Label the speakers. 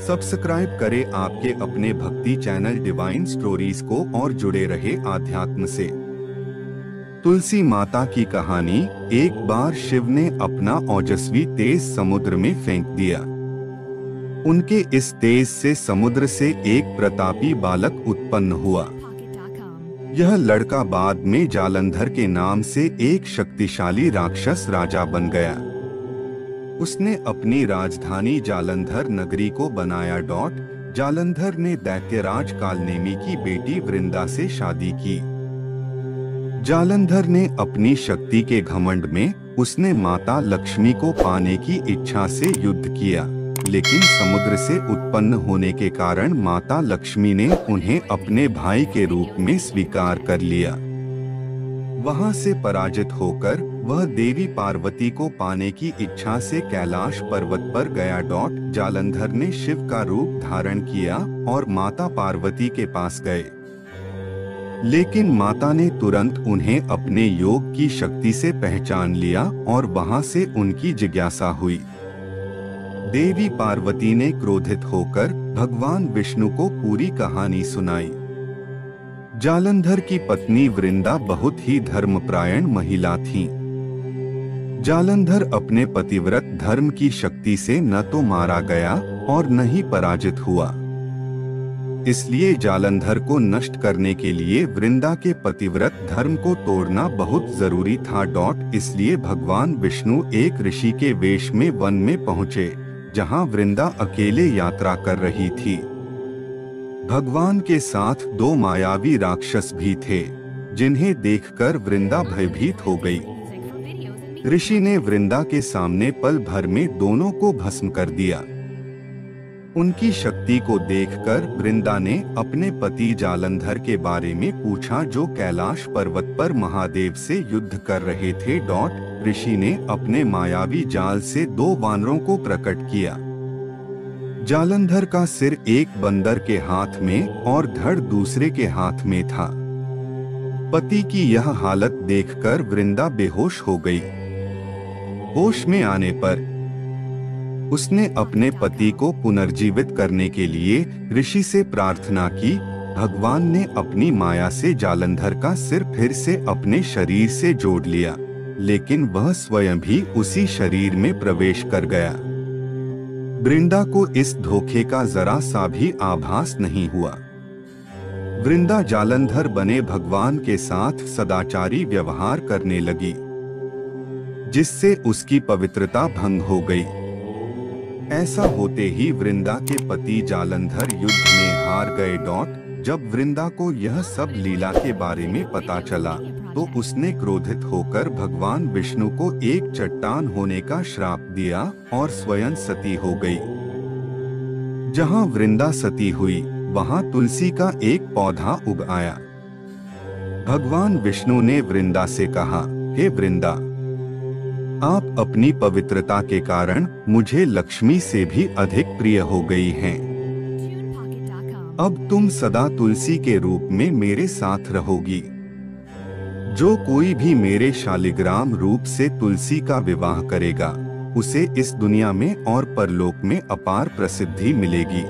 Speaker 1: Subscribe करें आपके अपने भक्ति चैनल डिवाइन स्टोरीज को और जुड़े रहे आध्यात्म से। तुलसी माता की कहानी। एक बार शिव ने अपना ओजस्वी तेज समुद्र में फेंक दिया। उनके इस तेज से समुद्र से एक प्रतापी बालक उत्पन्न हुआ। यह लड़का बाद में जालंधर के नाम से एक शक्तिशाली राक्षस राजा बन गया। उसने अपनी राजधानी जालंधर नगरी को बनाया। जालंधर ने दैत्यराज कालनेमी की बेटी वृंदा से शादी की। जालंधर ने अपनी शक्ति के घमंड में उसने माता लक्ष्मी को पाने की इच्छा से युद्ध किया, लेकिन समुद्र से उत्पन्न होने के कारण माता लक्ष्मी ने उन्हें अपने भाई के रूप में स्वीकार कर लिया। वहां से पराजित होकर वह देवी पार्वती को पाने की इच्छा से कैलाश पर्वत पर गया। जालंधर ने शिव का रूप धारण किया और माता पार्वती के पास गए, लेकिन माता ने तुरंत उन्हें अपने योग की शक्ति से पहचान लिया और वहां से उनकी जिज्ञासा हुई। देवी पार्वती ने क्रोधित होकर भगवान विष्णु को पूरी कहानी सुनाई। जालंधर की पत्नी वृंदा बहुत ही धर्मपरायण महिला थी। जालंधर अपने पतिव्रत धर्म की शक्ति से न तो मारा गया और न ही पराजित हुआ। इसलिए जालंधर को नष्ट करने के लिए वृंदा के पतिव्रत धर्म को तोड़ना बहुत जरूरी था। इसलिए भगवान विष्णु एक ऋषि के वेश में वन में पहुँचे, जहाँ वृंदा अकेले यात्रा कर रही थी। भगवान के साथ दो मायावी राक्षस भी थे, जिन्हें देखकर वृंदा भयभीत हो गई। ऋषि ने वृंदा के सामने पल भर में दोनों को भस्म कर दिया। उनकी शक्ति को देखकर वृंदा ने अपने पति जालंधर के बारे में पूछा, जो कैलाश पर्वत पर महादेव से युद्ध कर रहे थे। ऋषि ने अपने मायावी जाल से दो वानरों को प्रकट किया। जालंधर का सिर एक बंदर के हाथ में और धड़ दूसरे के हाथ में था। पति की यह हालत देखकर वृंदा बेहोश हो गई। होश में आने पर उसने अपने पति को पुनर्जीवित करने के लिए ऋषि से प्रार्थना की। भगवान ने अपनी माया से जालंधर का सिर फिर से अपने शरीर से जोड़ लिया, लेकिन वह स्वयं भी उसी शरीर में प्रवेश कर गया। वृंदा को इस धोखे का जरा सा भी आभास नहीं हुआ। वृंदा जालंधर बने भगवान के साथ सदाचारी व्यवहार करने लगी, जिससे उसकी पवित्रता भंग हो गई। ऐसा होते ही वृंदा के पति जालंधर युद्ध में हार गए। जब वृंदा को यह सब लीला के बारे में पता चला, तो उसने क्रोधित होकर भगवान विष्णु को एक चट्टान होने का श्राप दिया और स्वयं सती हो गई। जहाँ वृंदा सती हुई, वहाँ तुलसी का एक पौधा उग आया। भगवान विष्णु ने वृंदा से कहा, हे वृंदा, आप अपनी पवित्रता के कारण मुझे लक्ष्मी से भी अधिक प्रिय हो गई हैं। अब तुम सदा तुलसी के रूप में मेरे साथ रहोगी। जो कोई भी मेरे शालिग्राम रूप से तुलसी का विवाह करेगा, उसे इस दुनिया में और परलोक में अपार प्रसिद्धि मिलेगी।